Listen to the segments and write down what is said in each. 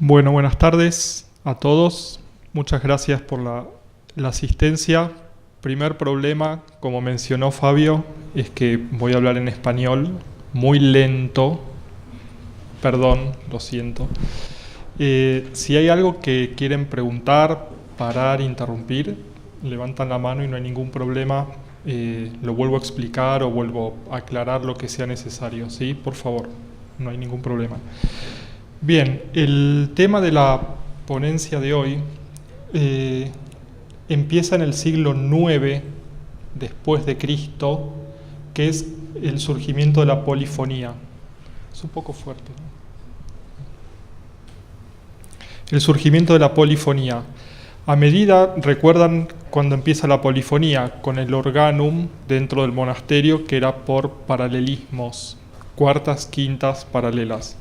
Bueno, buenas tardes a todos. Muchas gracias por la asistencia. Primer problema, como mencionó Fabio, es que voy a hablar en español muy lento. Perdón, lo siento. Si hay algo que quieren preguntar, parar, interrumpir, levantan la mano y no hay ningún problema. Lo vuelvo a explicar o vuelvo a aclarar lo que sea necesario. ¿Sí? Por favor, no hay ningún problema. Bien, el tema de la ponencia de hoy empieza en el siglo IX después de Cristo, que es el surgimiento de la polifonía. Es un poco fuerte, ¿no? El surgimiento de la polifonía. A medida, recuerdan cuando empieza la polifonía, con el organum dentro del monasterio, que era por paralelismos, cuartas, quintas, paralelas.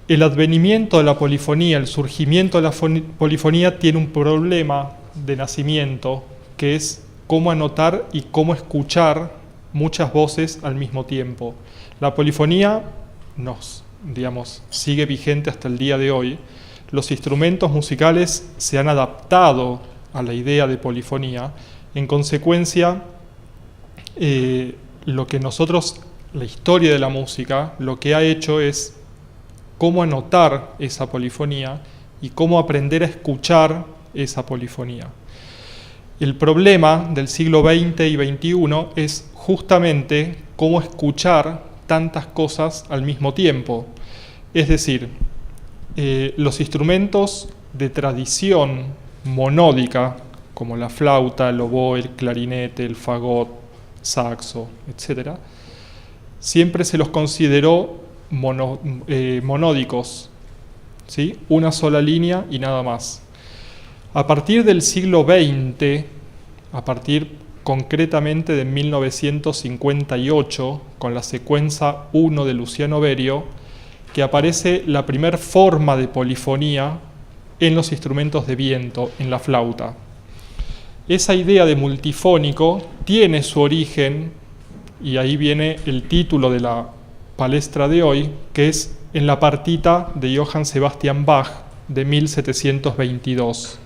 El advenimiento de la polifonía, el surgimiento de la polifonía tiene un problema de nacimiento, que es cómo anotar y cómo escuchar muchas voces al mismo tiempo. La polifonía sigue vigente hasta el día de hoy. Los instrumentos musicales se han adaptado a la idea de polifonía. En consecuencia, la historia de la música, lo que ha hecho es cómo anotar esa polifonía y cómo aprender a escuchar esa polifonía. El problema del siglo XX y XXI es justamente cómo escuchar tantas cosas al mismo tiempo. Es decir, los instrumentos de tradición monódica, como la flauta, el oboe, el clarinete, el fagot, saxo, etc., siempre se los consideró monódicos, ¿sí? Una sola línea y nada más. A partir del siglo XX, a partir concretamente de 1958, con la secuencia 1 de Luciano Berio, que aparece la primera forma de polifonía en los instrumentos de viento, en la flauta. Esa idea de multifónico tiene su origen, y ahí viene el título de la palestra de hoy, que es en la partita de Johann Sebastian Bach de 1722.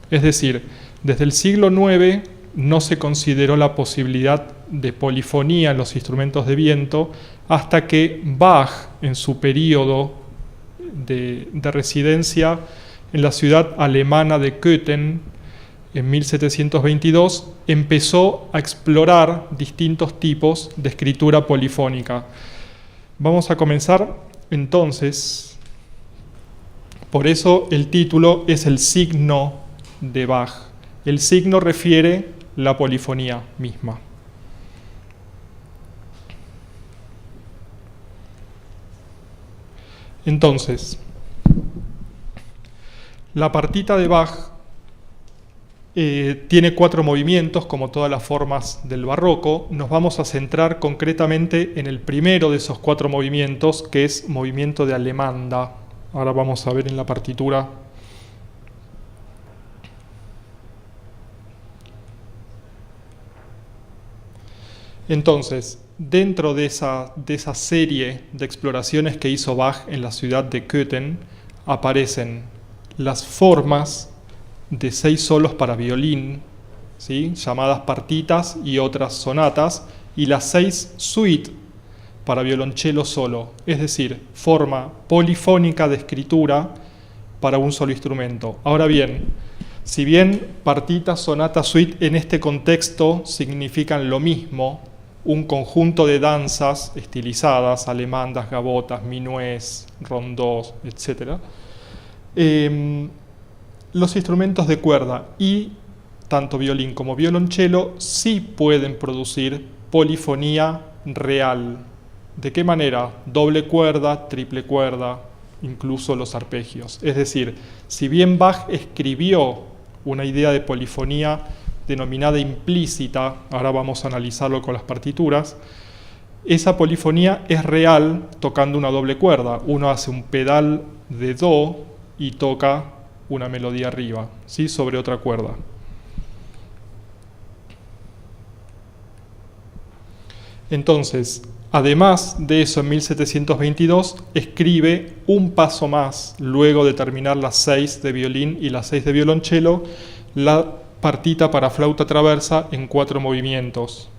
Es decir, desde el siglo IX no se consideró la posibilidad de polifonía en los instrumentos de viento hasta que Bach, en su periodo de residencia en la ciudad alemana de Köthen, en 1722, empezó a explorar distintos tipos de escritura polifónica. Vamos a comenzar entonces, por eso el título es el signo de Bach. El signo refiere la polifonía misma. Entonces, la partita de Bach tiene 4 movimientos, como todas las formas del barroco. Nos vamos a centrar concretamente en el primero de esos 4 movimientos, que es movimiento de alemanda. Ahora vamos a ver en la partitura. Entonces, dentro de esa serie de exploraciones que hizo Bach en la ciudad de Köthen, aparecen las formas de 6 solos para violín, ¿sí?, llamadas partitas y otras sonatas, y las 6 suites para violonchelo solo, es decir, forma polifónica de escritura para un solo instrumento. Ahora bien, si bien partita, sonata, suite en este contexto significan lo mismo, un conjunto de danzas estilizadas, alemandas, gavotas, minués, rondós, etc., los instrumentos de cuerda y tanto violín como violonchelo sí pueden producir polifonía real. ¿De qué manera? Doble cuerda, triple cuerda, incluso los arpegios. Es decir, si bien Bach escribió una idea de polifonía denominada implícita, ahora vamos a analizarlo con las partituras, esa polifonía es real tocando una doble cuerda. Uno hace un pedal de do y toca una melodía arriba, ¿sí?, sobre otra cuerda. Entonces, Además de eso, en 1722 escribe un paso más, luego de terminar las 6 de violín y las 6 de violonchelo, la partita para flauta traversa en 4 movimientos.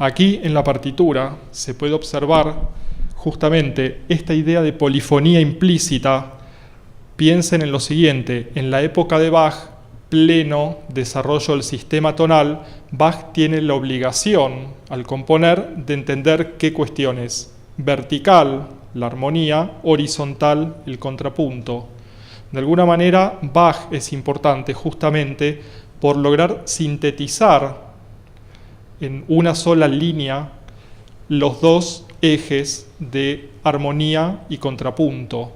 Aquí en la partitura se puede observar justamente esta idea de polifonía implícita. Piensen en lo siguiente: en la época de Bach, pleno desarrollo del sistema tonal, Bach tiene la obligación, al componer, de entender qué cuestiones: vertical, la armonía; horizontal, el contrapunto. De alguna manera, Bach es importante justamente por lograr sintetizar en una sola línea los dos ejes de armonía y contrapunto,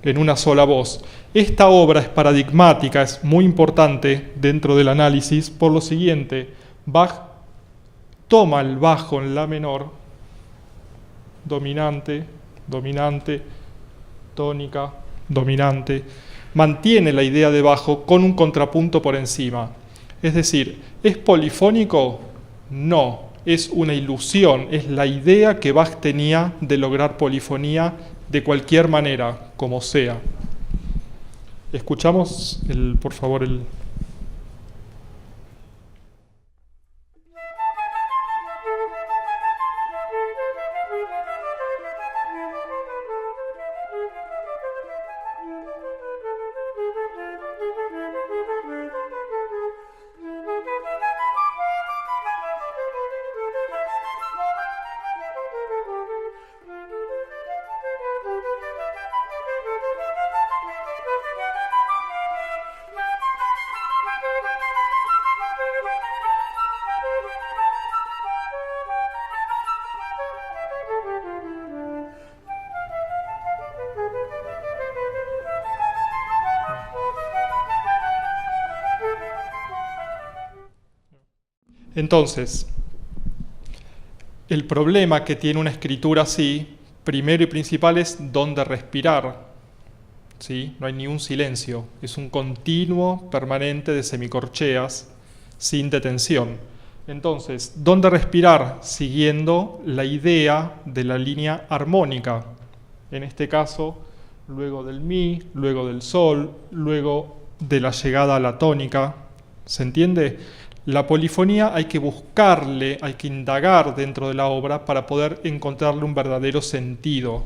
en una sola voz. Esta obra es paradigmática, es muy importante dentro del análisis por lo siguiente: Bach toma el bajo en la menor, dominante, dominante, tónica, dominante, mantiene la idea de bajo con un contrapunto por encima. Es decir, ¿es polifónico? No, es una ilusión, es la idea que Bach tenía de lograr polifonía de cualquier manera, como sea. Escuchamos, por favor, el... Entonces, el problema que tiene una escritura así, primero y principal, es dónde respirar. ¿Sí? No hay ni un silencio, es un continuo permanente de semicorcheas sin detención. Entonces, ¿dónde respirar? Siguiendo la idea de la línea armónica. En este caso, luego del mi, luego del sol, luego de la llegada a la tónica. ¿Se entiende? La polifonía hay que buscarle, hay que indagar dentro de la obra para poder encontrarle un verdadero sentido.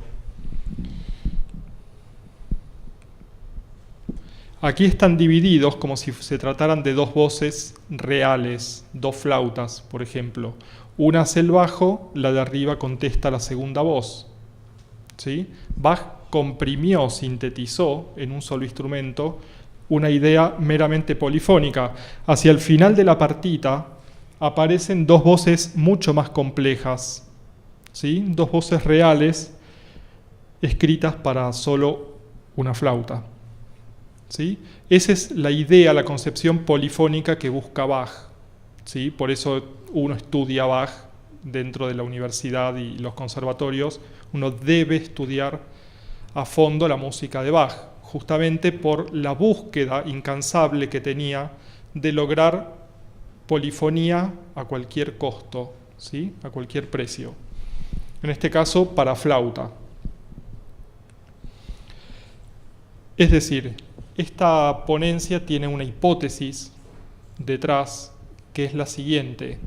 Aquí están divididos como si se trataran de dos voces reales, dos flautas, por ejemplo. Una hace el bajo, la de arriba contesta la segunda voz. ¿Sí? Bach comprimió, sintetizó en un solo instrumento una idea meramente polifónica. Hacia el final de la partita aparecen dos voces mucho más complejas, ¿sí? Dos voces reales escritas para solo una flauta. ¿Sí? Esa es la idea, la concepción polifónica que busca Bach. ¿Sí? Por eso uno estudia Bach dentro de la universidad y los conservatorios. Uno debe estudiar a fondo la música de Bach, justamente por la búsqueda incansable que tenía de lograr polifonía a cualquier costo, ¿sí? A cualquier precio. En este caso, para flauta. Es decir, esta ponencia tiene una hipótesis detrás, que es la siguiente.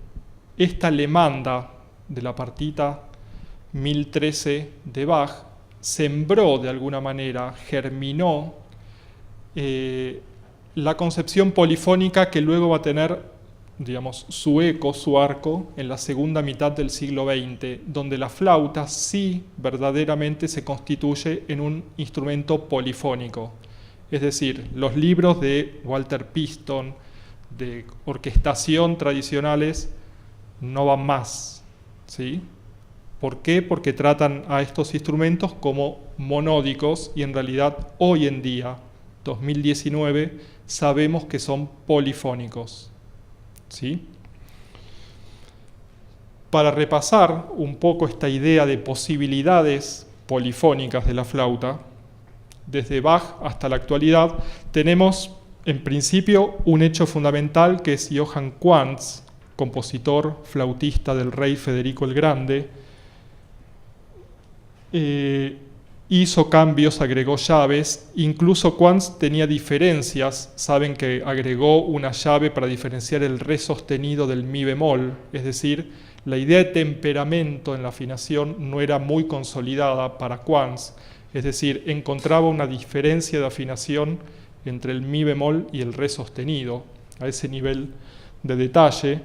Esta alemanda de la partita 1013 de Bach sembró de alguna manera, germinó la concepción polifónica que luego va a tener, digamos, su eco, su arco en la segunda mitad del siglo XX, donde la flauta sí verdaderamente se constituye en un instrumento polifónico. Es decir, los libros de Walter Piston, de orquestación tradicionales, no van más, ¿sí? ¿Por qué? Porque tratan a estos instrumentos como monódicos y en realidad hoy en día, 2019, sabemos que son polifónicos, ¿sí? Para repasar un poco esta idea de posibilidades polifónicas de la flauta, desde Bach hasta la actualidad, tenemos en principio un hecho fundamental que es Johann Quantz, compositor, flautista del rey Federico el Grande, hizo cambios, agregó llaves, incluso Quantz tenía diferencias, saben que agregó una llave para diferenciar el re sostenido del mi bemol, es decir, la idea de temperamento en la afinación no era muy consolidada para Quantz, es decir, encontraba una diferencia de afinación entre el mi bemol y el re sostenido, a ese nivel de detalle.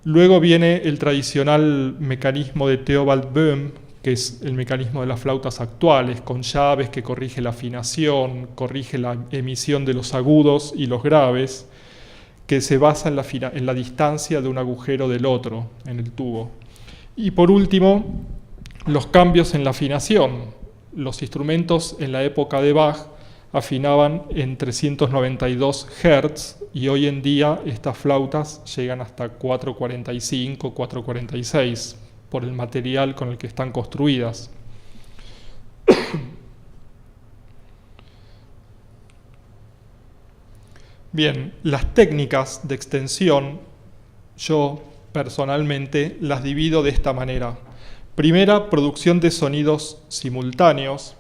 Luego viene el tradicional mecanismo de Theobald Böhm, que es el mecanismo de las flautas actuales, con llaves que corrige la afinación, corrige la emisión de los agudos y los graves, que se basa en la distancia de un agujero del otro en el tubo. Y por último, los cambios en la afinación. Los instrumentos en la época de Bach afinaban en 392 Hz y hoy en día estas flautas llegan hasta 445, 446 por el material con el que están construidas. Bien, las técnicas de extensión, yo personalmente las divido de esta manera. Primera, producción de sonidos simultáneos.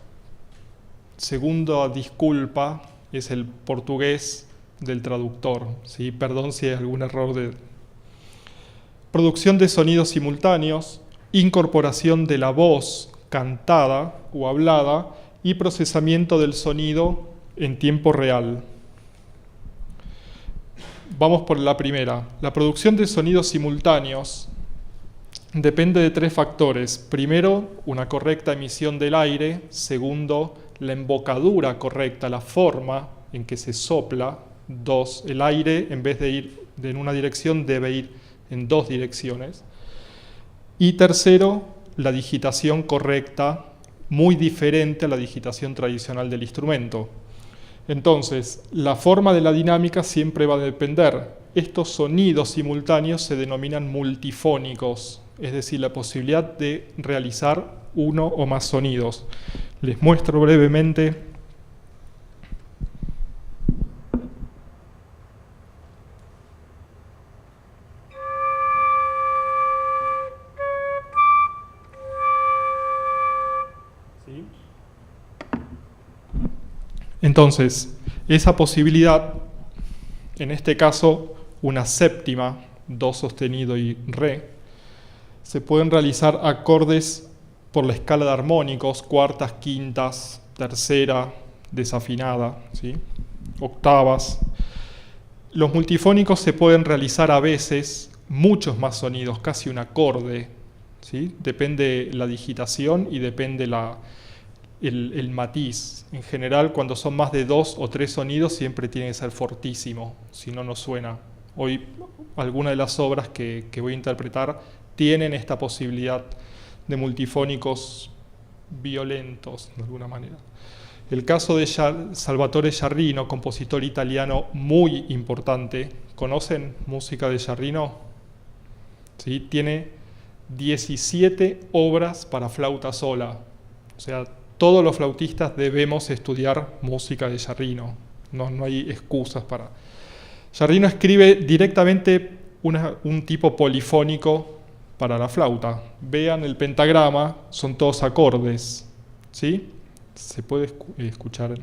Segunda disculpa es el portugués del traductor, ¿sí? Perdón si hay algún error de... Producción de sonidos simultáneos, incorporación de la voz cantada o hablada y procesamiento del sonido en tiempo real. Vamos por la primera. La producción de sonidos simultáneos depende de tres factores. Primero, una correcta emisión del aire. Segundo, la embocadura correcta, la forma en que se sopla. Dos, el aire en vez de ir en una dirección debe ir en dos direcciones. Y tercero, la digitación correcta, muy diferente a la digitación tradicional del instrumento. Entonces, la forma de la dinámica siempre va a depender. Estos sonidos simultáneos se denominan multifónicos, es decir, la posibilidad de realizar uno o más sonidos. Les muestro brevemente. ¿Sí? Entonces, esa posibilidad, en este caso, una séptima, do sostenido y re, se pueden realizar acordes por la escala de armónicos, cuartas, quintas, tercera, desafinada, ¿sí? Octavas. Los multifónicos se pueden realizar a veces muchos más sonidos, casi un acorde, ¿sí? Depende la digitación y depende el matiz. En general, cuando son más de 2 o 3 sonidos, siempre tiene que ser fortísimo, si no, no suena. Hoy, algunas de las obras que voy a interpretar tienen esta posibilidad de multifónicos violentos, de alguna manera. El caso de Salvatore Giardino, compositor italiano muy importante. ¿Conocen música de Giardino? ¿Sí? Tiene 17 obras para flauta sola. O sea, todos los flautistas debemos estudiar música de Giardino. No hay excusas para... Giardino escribe directamente un tipo polifónico para la flauta. Vean el pentagrama, son todos acordes, ¿sí? Se puede escuchar.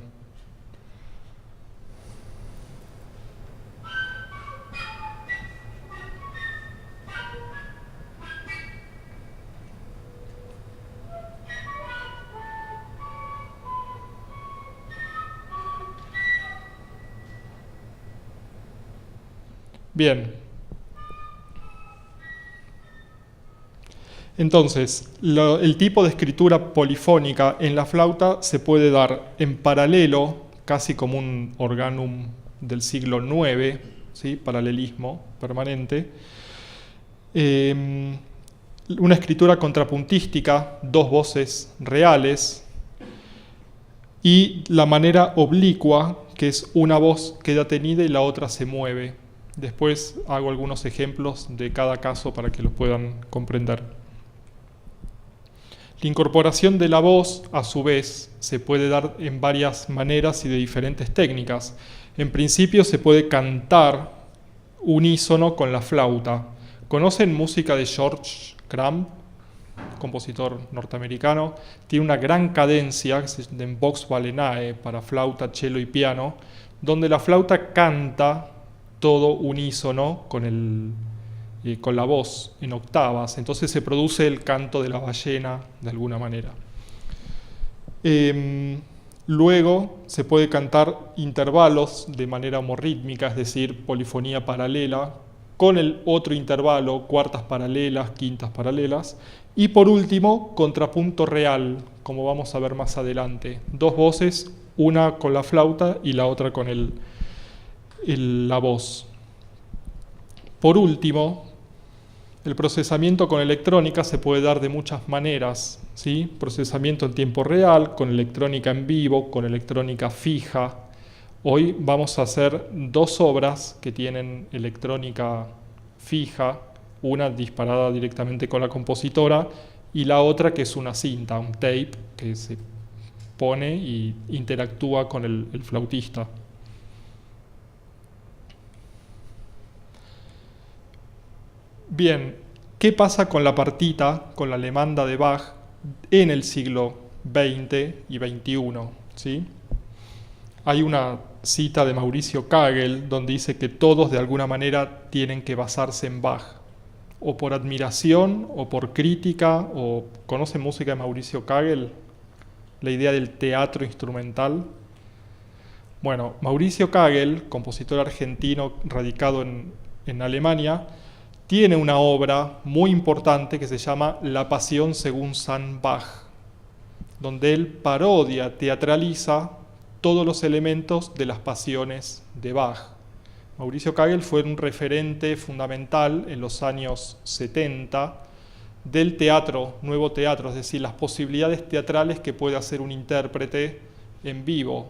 Bien. Entonces, el tipo de escritura polifónica en la flauta se puede dar en paralelo, casi como un organum del siglo IX, ¿sí? Paralelismo permanente. Una escritura contrapuntística, dos voces reales, y la manera oblicua, que es una voz queda tenida y la otra se mueve. Después hago algunos ejemplos de cada caso para que los puedan comprender. La incorporación de la voz, a su vez, se puede dar en varias maneras y de diferentes técnicas. En principio se puede cantar unísono con la flauta. ¿Conocen música de George Crumb? compositor norteamericano. Tiene una gran cadencia en Vox Valenae para flauta, cello y piano, donde la flauta canta todo unísono con la voz en octavas. Entonces se produce el canto de la ballena de alguna manera. Luego se puede cantar intervalos de manera homorrítmica, es decir, polifonía paralela, con el otro intervalo, cuartas paralelas, quintas paralelas, y por último, contrapunto real, como vamos a ver más adelante. Dos voces, una con la flauta y la otra con la voz. Por último, el procesamiento con electrónica se puede dar de muchas maneras, ¿sí? Procesamiento en tiempo real, con electrónica en vivo, con electrónica fija. Hoy vamos a hacer dos obras que tienen electrónica fija, una disparada directamente con la compositora y la otra que es una cinta, un tape, que se pone y interactúa con el flautista. Bien, ¿qué pasa con la partita, con la alemanda de Bach en el siglo XX y XXI? ¿Sí? Hay una cita de Mauricio Kagel donde dice que todos de alguna manera tienen que basarse en Bach, o por admiración, o por crítica, o ¿conocen música de Mauricio Kagel? La idea del teatro instrumental. Bueno, Mauricio Kagel, compositor argentino radicado en Alemania, tiene una obra muy importante que se llama La Pasión según San Bach, donde él parodia, teatraliza todos los elementos de las pasiones de Bach. Mauricio Kagel fue un referente fundamental en los años 70 del teatro, nuevo teatro, es decir, las posibilidades teatrales que puede hacer un intérprete en vivo.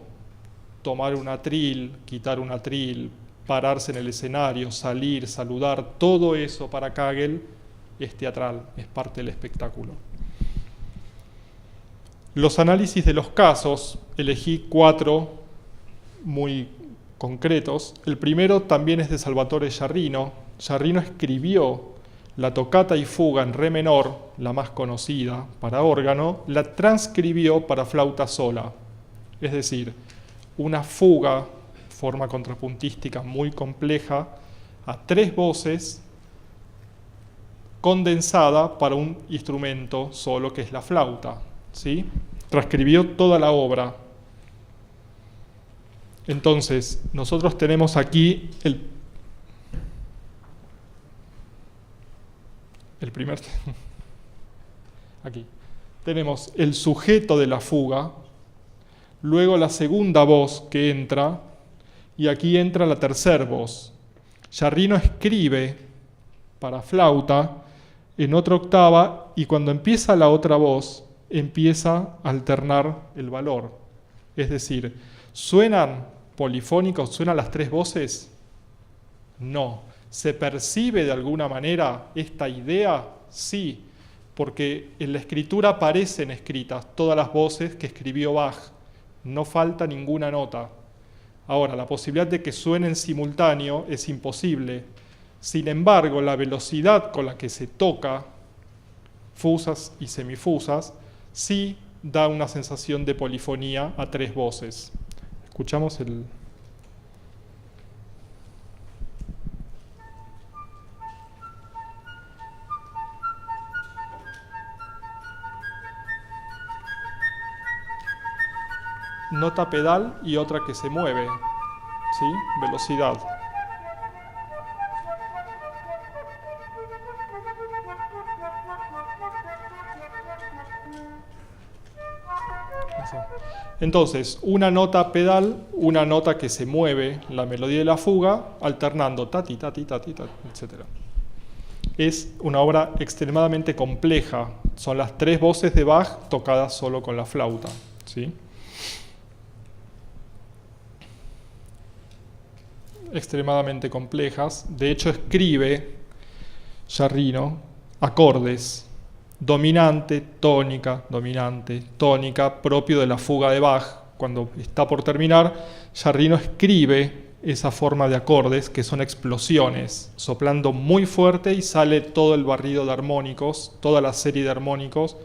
Tomar un atril, quitar un atril, pararse en el escenario, salir, saludar, todo eso para Kagel es teatral, es parte del espectáculo. Los análisis de los casos, elegí 4 muy concretos. El primero también es de Salvatore Sciarrino. Sciarrino escribió la tocata y fuga en re menor, la más conocida para órgano, la transcribió para flauta sola. Es decir, una fuga, forma contrapuntística muy compleja, a 3 voces, condensada para un instrumento solo que es la flauta, ¿sí? Transcribió toda la obra. Entonces, nosotros tenemos aquí el primer... Aquí. Tenemos el sujeto de la fuga, luego la segunda voz que entra, y aquí entra la tercera voz. Sciarrino escribe para flauta en otra octava y cuando empieza la otra voz empieza a alternar el valor. Es decir, ¿suenan polifónicos, suenan las 3 voces? No. ¿Se percibe de alguna manera esta idea? Sí, porque en la escritura aparecen escritas todas las voces que escribió Bach. No falta ninguna nota. Ahora, la posibilidad de que suenen simultáneo es imposible. Sin embargo, la velocidad con la que se toca, fusas y semifusas, sí da una sensación de polifonía a 3 voces. Escuchamos el... Nota pedal y otra que se mueve, ¿sí? Velocidad. Entonces, una nota pedal, una nota que se mueve, la melodía de la fuga, alternando tati, tati, tati, tati, etc. Es una obra extremadamente compleja. Son las 3 voces de Bach tocadas solo con la flauta, ¿sí? Extremadamente complejas. De hecho, escribe Sciarrino acordes dominante, tónica, propio de la fuga de Bach. Cuando está por terminar, Sciarrino escribe esa forma de acordes, que son explosiones, soplando muy fuerte y sale todo el barrido de armónicos, toda la serie de armónicos,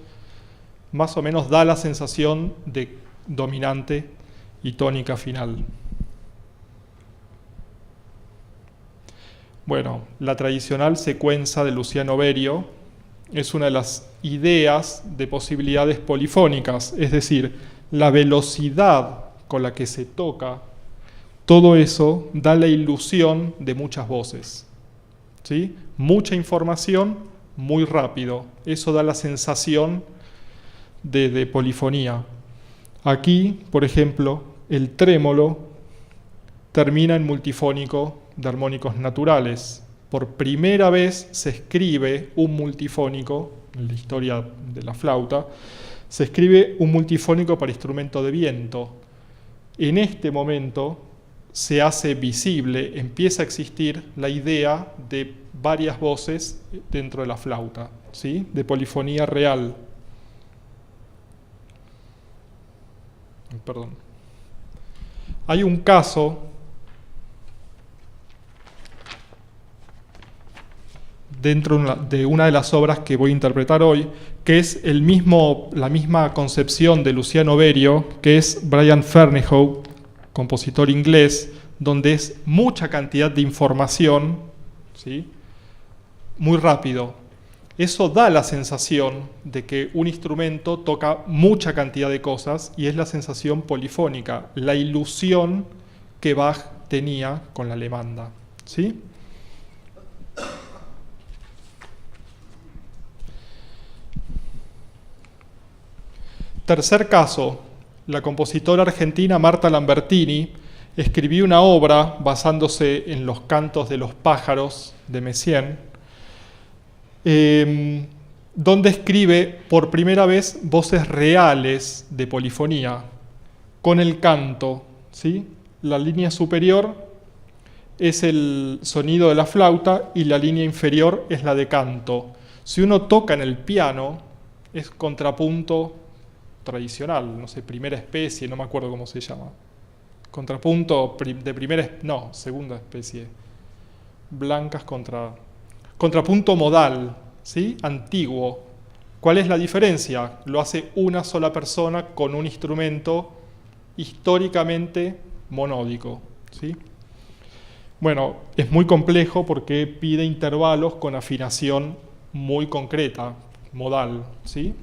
más o menos da la sensación de dominante y tónica final. Bueno, la tradicional secuencia de Luciano Berio es una de las ideas de posibilidades polifónicas, es decir, la velocidad con la que se toca, todo eso da la ilusión de muchas voces, ¿sí? Mucha información, muy rápido, eso da la sensación de polifonía. Aquí, por ejemplo, el trémolo termina en multifónico de armónicos naturales. Por primera vez se escribe un multifónico, en la historia de la flauta, se escribe un multifónico para instrumento de viento. En este momento se hace visible, empieza a existir la idea de varias voces dentro de la flauta, ¿sí? De polifonía real. Perdón. Hay un caso dentro de una de las obras que voy a interpretar hoy, que es la misma concepción de Luciano Berio, que es Brian Ferneyhough, compositor inglés, donde es mucha cantidad de información, ¿sí? Muy rápido. Eso da la sensación de que un instrumento toca mucha cantidad de cosas y es la sensación polifónica, la ilusión que Bach tenía con la alemanda, ¿sí? Tercer caso, la compositora argentina Marta Lambertini escribió una obra basándose en los cantos de los pájaros de Messiaen, donde escribe por primera vez voces reales de polifonía con el canto, ¿sí? La línea superior es el sonido de la flauta y la línea inferior es la de canto. Si uno toca en el piano, es contrapunto tradicional, no sé, primera especie, no me acuerdo cómo se llama. Contrapunto de primera, no, segunda especie. Blancas contra... Contrapunto modal, ¿sí? Antiguo. ¿Cuál es la diferencia? Lo hace una sola persona con un instrumento históricamente monódico, ¿sí? Bueno, es muy complejo porque pide intervalos con afinación muy concreta, modal, ¿sí?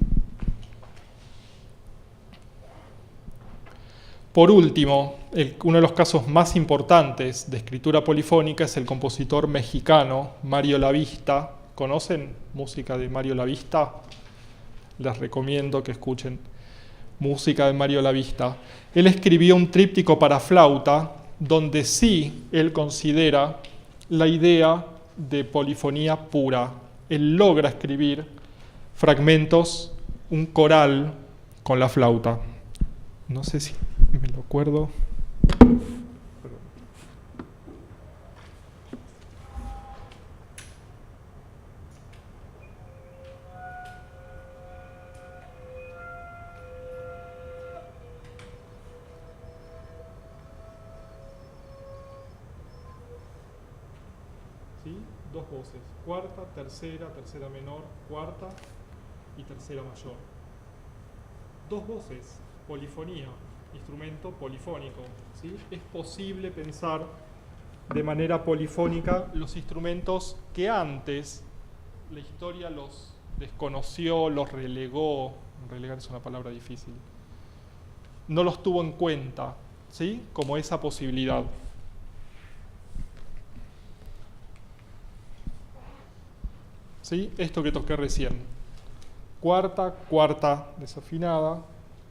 Por último, uno de los casos más importantes de escritura polifónica es el compositor mexicano Mario Lavista. ¿Conocen música de Mario Lavista? Les recomiendo que escuchen música de Mario Lavista. Él escribió un tríptico para flauta donde sí él considera la idea de polifonía pura. Él logra escribir fragmentos, un coral con la flauta. No sé si me lo acuerdo. ¿Sí? Dos voces, cuarta, tercera menor, cuarta y tercera mayor. Dos voces, polifonía, instrumento polifónico, ¿sí? Es posible pensar de manera polifónica los instrumentos que antes la historia los desconoció, los relegó, relegar es una palabra difícil, no los tuvo en cuenta, ¿sí? Como esa posibilidad. ¿Sí? Esto que toqué recién. Cuarta, cuarta desafinada,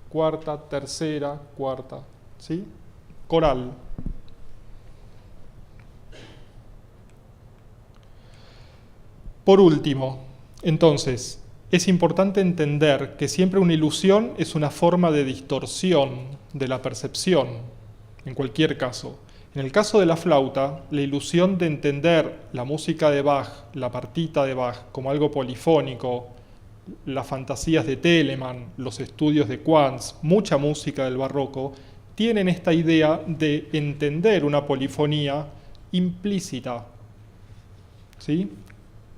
cuarta, tercera, cuarta, ¿sí? Coral. Por último, entonces, es importante entender que siempre una ilusión es una forma de distorsión de la percepción, en cualquier caso. En el caso de la flauta, la ilusión de entender la música de Bach, la partita de Bach, como algo polifónico, las fantasías de Telemann, los estudios de Quantz, mucha música del barroco, tienen esta idea de entender una polifonía implícita. ¿Sí?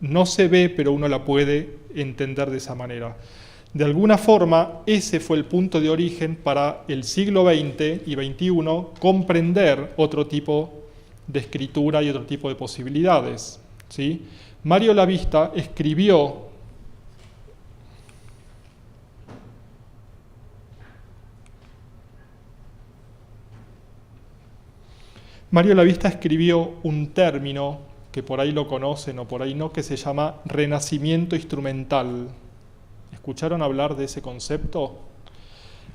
No se ve, pero uno la puede entender de esa manera. De alguna forma, ese fue el punto de origen para el siglo XX y XXI comprender otro tipo de escritura y otro tipo de posibilidades. ¿Sí? Mario Lavista escribió un término que por ahí lo conocen o por ahí no, que se llama renacimiento instrumental. ¿Escucharon hablar de ese concepto?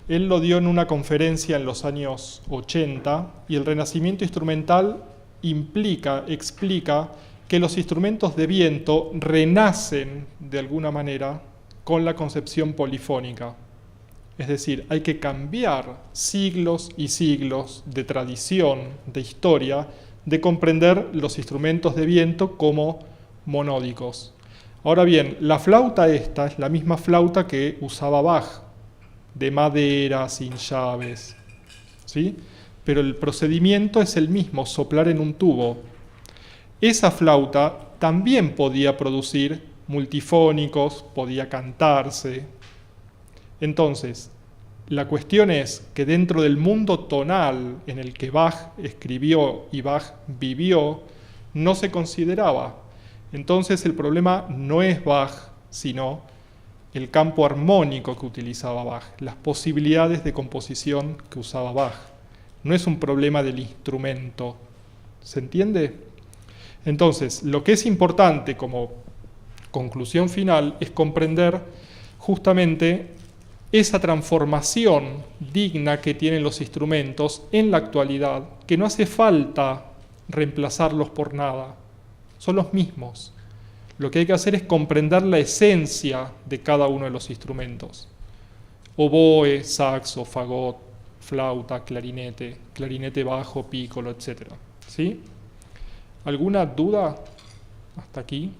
Él lo dio en una conferencia en los años 80 y el renacimiento instrumental explica que los instrumentos de viento renacen de alguna manera con la concepción polifónica. Es decir, hay que cambiar siglos y siglos de tradición, de historia, de comprender los instrumentos de viento como monódicos. Ahora bien, la flauta esta es la misma flauta que usaba Bach, de madera, sin llaves, ¿sí? Pero el procedimiento es el mismo, soplar en un tubo. Esa flauta también podía producir multifónicos, podía cantarse. Entonces, la cuestión es que dentro del mundo tonal en el que Bach escribió y Bach vivió, no se consideraba. Entonces el problema no es Bach, sino el campo armónico que utilizaba Bach, las posibilidades de composición que usaba Bach. No es un problema del instrumento. ¿Se entiende? Entonces, lo que es importante como conclusión final es comprender justamente esa transformación digna que tienen los instrumentos en la actualidad, que no hace falta reemplazarlos por nada, son los mismos. Lo que hay que hacer es comprender la esencia de cada uno de los instrumentos. Oboe, saxo, fagot, flauta, clarinete, clarinete bajo, pícolo, etc. ¿Sí? ¿Alguna duda hasta aquí?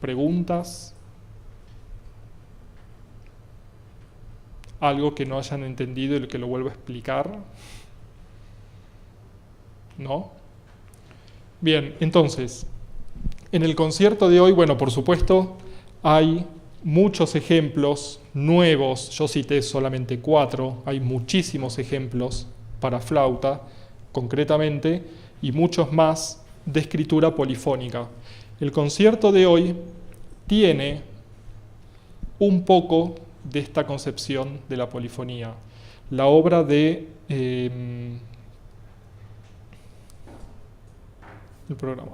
¿Preguntas? ¿Algo que no hayan entendido y que lo vuelvo a explicar? ¿No? Bien, entonces, en el concierto de hoy, bueno, por supuesto, hay muchos ejemplos nuevos, yo cité solamente 4, hay muchísimos ejemplos para flauta, concretamente, y muchos más de escritura polifónica. El concierto de hoy tiene un poco de esta concepción de la polifonía. La obra de el programa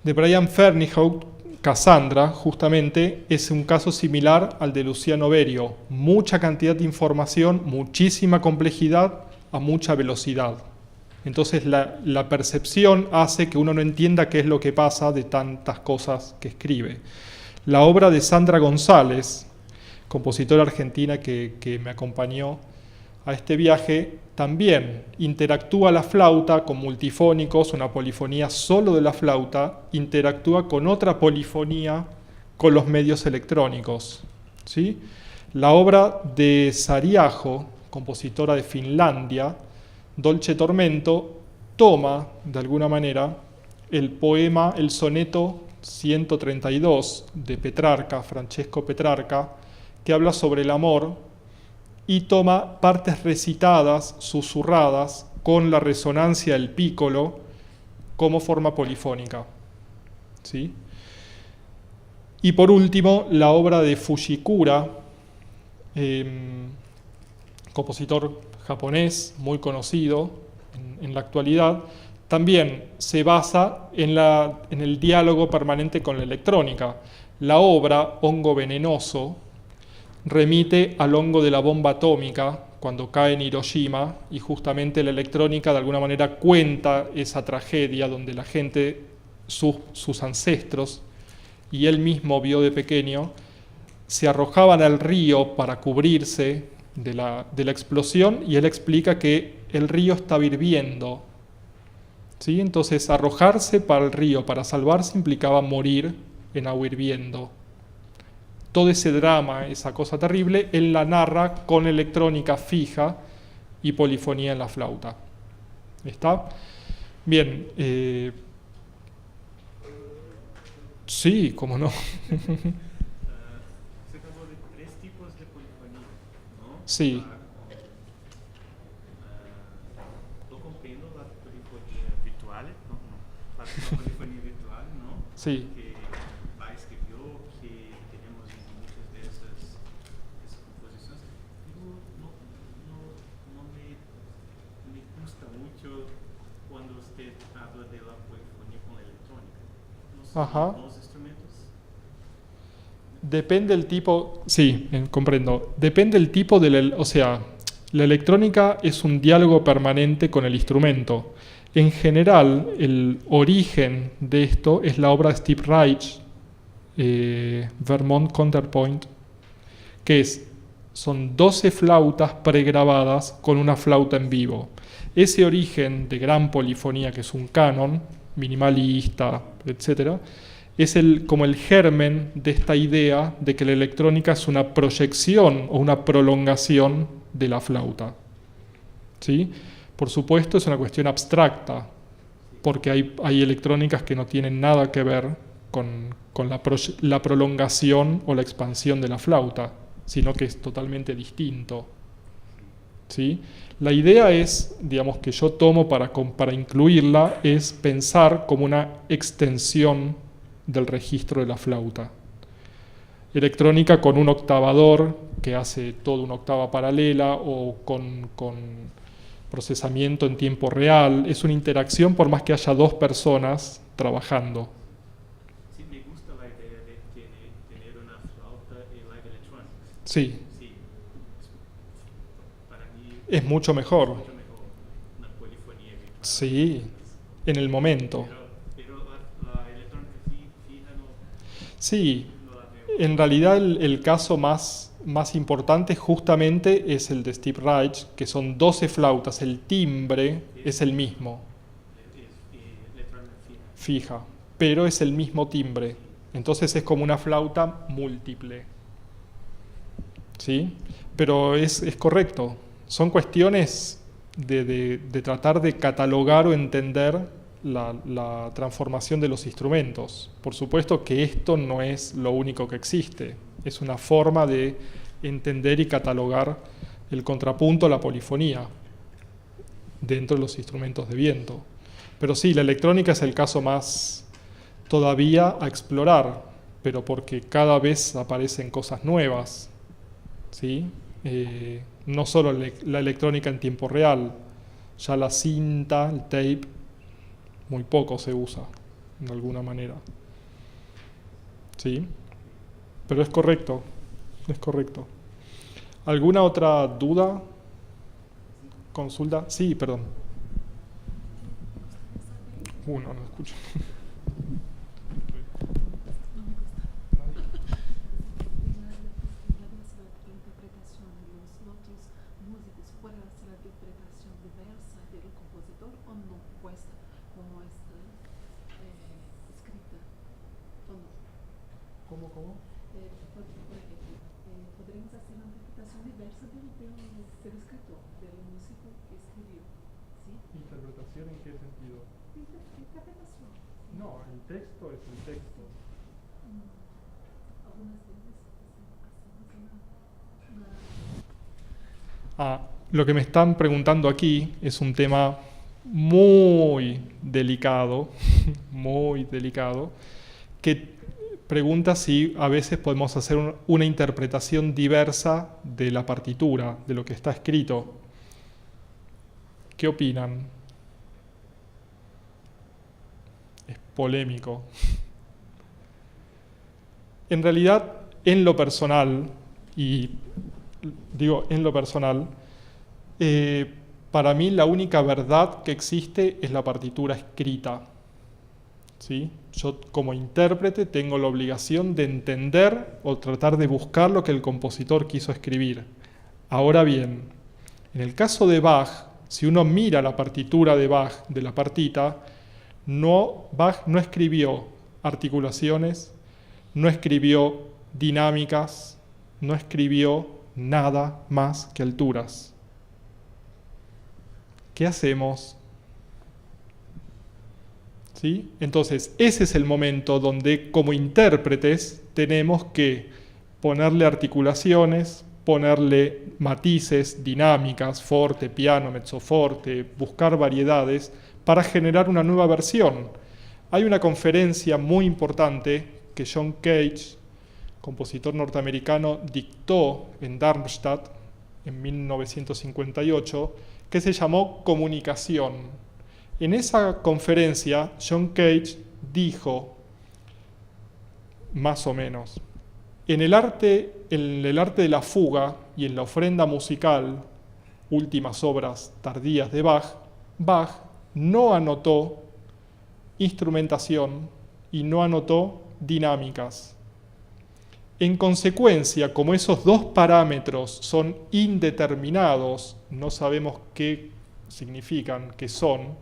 de Brian Ferneyhough, Cassandra, justamente es un caso similar al de Luciano Berio. Mucha cantidad de información, muchísima complejidad a mucha velocidad. Entonces la percepción hace que uno no entienda qué es lo que pasa de tantas cosas que escribe. La obra de Sandra González, compositora argentina que me acompañó a este viaje, también interactúa la flauta con multifónicos, una polifonía solo de la flauta, interactúa con otra polifonía con los medios electrónicos. ¿Sí? La obra de Sariaho, compositora de Finlandia, Dolce Tormento, toma, de alguna manera, el poema, el soneto 132 de Petrarca, Francesco Petrarca, que habla sobre el amor, y toma partes recitadas, susurradas, con la resonancia del pícolo, como forma polifónica. ¿Sí? Y por último, la obra de Fujikura, compositor japonés muy conocido en la actualidad, también se basa en el diálogo permanente con la electrónica. La obra, Hongo Venenoso, remite al hongo de la bomba atómica cuando cae en Hiroshima, y justamente la electrónica de alguna manera cuenta esa tragedia donde la gente, sus ancestros y él mismo vio de pequeño, se arrojaban al río para cubrirse de la explosión, y él explica que el río estaba hirviendo. ¿Sí? Entonces arrojarse para el río para salvarse implicaba morir en agua hirviendo. todo ese drama, esa cosa terrible, él la narra con electrónica fija y polifonía en la flauta. ¿Está? Bien. Sí, cómo no. Você acabou de 3 tipos de polifonia, ¿no? Sí. Lo comprendo la polifonía virtual, ¿no? La polifonía virtual, ¿no? Sí. Que va escribió, que tenemos en muchas de esas composiciones, pero no me gusta mucho cuando usted habla de la polifonía con la electrónica. No son Ajá. los instrumentos. Depende del tipo, sí, comprendo. Depende del tipo o sea, la electrónica es un diálogo permanente con el instrumento. En general, el origen de esto es la obra de Steve Reich, Vermont Counterpoint, que son 12 flautas pregrabadas con una flauta en vivo. Ese origen de gran polifonía, que es un canon, minimalista, etc., es como el germen de esta idea de que la electrónica es una proyección o una prolongación de la flauta. ¿Sí? Por supuesto, es una cuestión abstracta, porque hay electrónicas que no tienen nada que ver con la prolongación o la expansión de la flauta, sino que es totalmente distinto. ¿Sí? La idea es, digamos, que yo tomo para incluirla, es pensar como una extensión del registro de la flauta. Electrónica con un octavador que hace toda una octava paralela o con procesamiento en tiempo real. Es una interacción por más que haya 2 personas trabajando. Sí, me gusta la idea de tener una flauta y live electronics. Sí. Sí, para mí Es mucho mejor. mucho mejor una polifonía virtual. Sí, en el momento. Pero la electrónica fija no Sí, la veo. en realidad el caso más importante justamente es el de Steve Reich, que son 12 flautas, el timbre es el mismo, Electrónica fija, pero es el mismo timbre. Entonces es como una flauta múltiple. ¿Sí? Pero es correcto. Son cuestiones de tratar de catalogar o entender la transformación de los instrumentos. Por supuesto que esto no es lo único que existe. Es una forma de entender y catalogar el contrapunto, la polifonía, dentro de los instrumentos de viento. Pero sí, la electrónica es el caso más todavía a explorar, pero porque cada vez aparecen cosas nuevas, ¿sí? No solo la electrónica en tiempo real, ya la cinta, el tape, muy poco se usa, de alguna manera. ¿Sí? Pero es correcto, es correcto. ¿Alguna otra duda? ¿Consulta? Sí, perdón. No escucho. ¿Cómo? Podremos hacer una interpretación diversa del escritor, del músico que escribió. ¿Sí? ¿Interpretación en qué sentido? Interpretación. No, el texto es el texto. Algunas veces hacemos Lo que me están preguntando aquí es un tema muy delicado, muy delicado, que pregunta si a veces podemos hacer una interpretación diversa de la partitura, de lo que está escrito. ¿Qué opinan? Es polémico. En realidad, en lo personal, y digo en lo personal, para mí la única verdad que existe es la partitura escrita. ¿Sí? Yo como intérprete tengo la obligación de entender o tratar de buscar lo que el compositor quiso escribir. Ahora bien, en el caso de Bach, si uno mira la partitura de Bach, de la partita, Bach no escribió articulaciones, no escribió dinámicas, no escribió nada más que alturas. ¿Qué hacemos? ¿Sí? Entonces, ese es el momento donde como intérpretes tenemos que ponerle articulaciones, ponerle matices, dinámicas, forte, piano, mezzoforte, buscar variedades para generar una nueva versión. Hay una conferencia muy importante que John Cage, compositor norteamericano, dictó en Darmstadt en 1958, que se llamó Comunicación. En esa conferencia, John Cage dijo, más o menos, en el arte de la fuga y en la ofrenda musical, últimas obras tardías de Bach, Bach no anotó instrumentación y no anotó dinámicas. En consecuencia, como esos dos parámetros son indeterminados, no sabemos qué significan, qué son,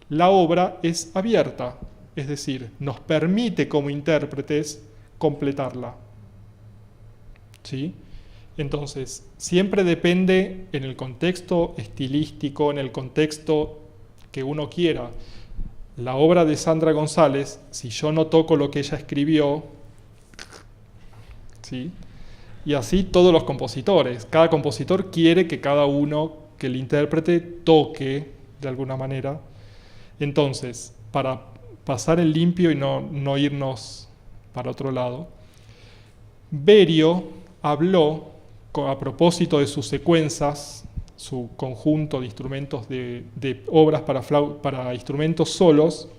la obra es abierta, es decir, nos permite como intérpretes completarla. ¿Sí? Entonces, siempre depende en el contexto estilístico, en el contexto que uno quiera. La obra de Sandra González, si yo no toco lo que ella escribió, ¿sí? Y así todos los compositores. Cada compositor quiere que cada uno, que el intérprete toque de alguna manera. Entonces, para pasar en limpio y no irnos para otro lado, Berio habló, a propósito de sus secuencias, su conjunto de instrumentos de obras para instrumentos solos,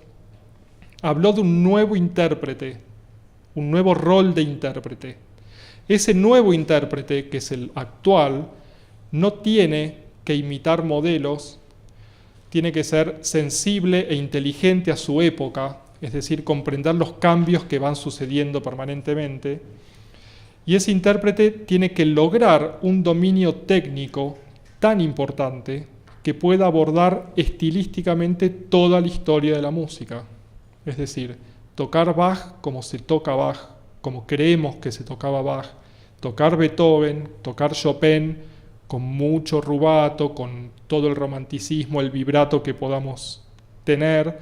habló de un nuevo intérprete, un nuevo rol de intérprete. Ese nuevo intérprete, que es el actual, no tiene que imitar modelos, tiene que ser sensible e inteligente a su época, es decir, comprender los cambios que van sucediendo permanentemente. Y ese intérprete tiene que lograr un dominio técnico tan importante que pueda abordar estilísticamente toda la historia de la música. Es decir, tocar Bach como se toca Bach, como creemos que se tocaba Bach, tocar Beethoven, tocar Chopin con mucho rubato, con todo el romanticismo, el vibrato que podamos tener,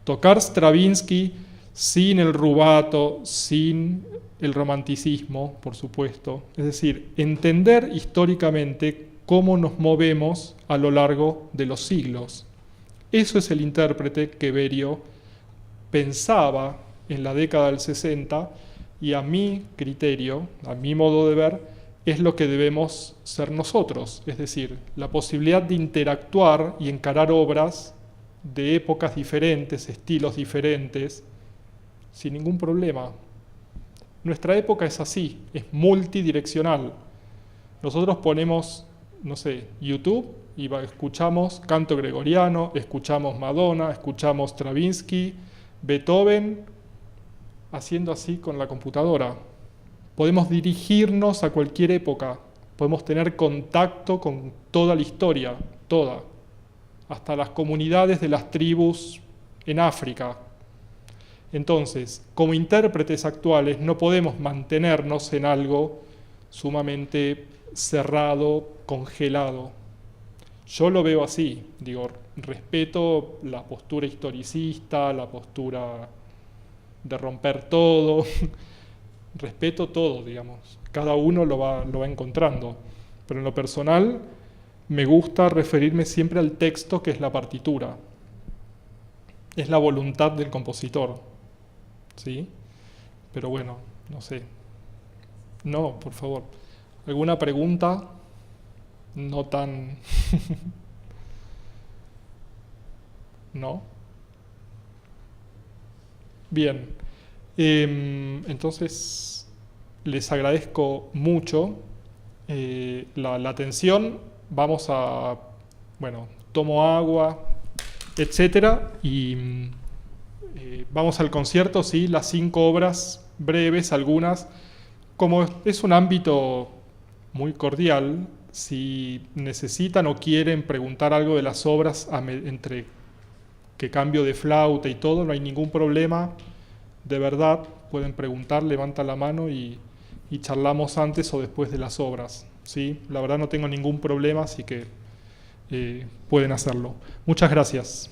tocar Stravinsky sin el rubato, sin el romanticismo, por supuesto. Es decir, entender históricamente cómo nos movemos a lo largo de los siglos. Eso es el intérprete que Berio pensaba en la década del 60 y a mi criterio, a mi modo de ver, es lo que debemos ser nosotros. Es decir, la posibilidad de interactuar y encarar obras de épocas diferentes, estilos diferentes, sin ningún problema. Nuestra época es así, es multidireccional. Nosotros ponemos, no sé, YouTube y escuchamos canto gregoriano, escuchamos Madonna, escuchamos Stravinsky, Beethoven, haciendo así con la computadora. Podemos dirigirnos a cualquier época, podemos tener contacto con toda la historia, toda, hasta las comunidades de las tribus en África. Entonces, como intérpretes actuales no podemos mantenernos en algo sumamente cerrado, congelado. Yo lo veo así, digo, respeto la postura historicista, la postura de romper todo, respeto todo, digamos, cada uno lo va encontrando, pero en lo personal me gusta referirme siempre al texto, que es la partitura, es la voluntad del compositor, ¿sí? Pero bueno, no sé. No, por favor. ¿Alguna pregunta? No tan... ¿No? Bien. Entonces, les agradezco mucho la atención. Vamos a... Bueno, tomo agua, etcétera, y vamos al concierto, sí, las 5 obras breves, algunas. Como es un ámbito muy cordial, si necesitan o quieren preguntar algo de las obras entre que cambio de flauta y todo, no hay ningún problema, de verdad, pueden preguntar, levantan la mano y y charlamos antes o después de las obras, ¿sí? La verdad no tengo ningún problema, así que pueden hacerlo. Muchas gracias.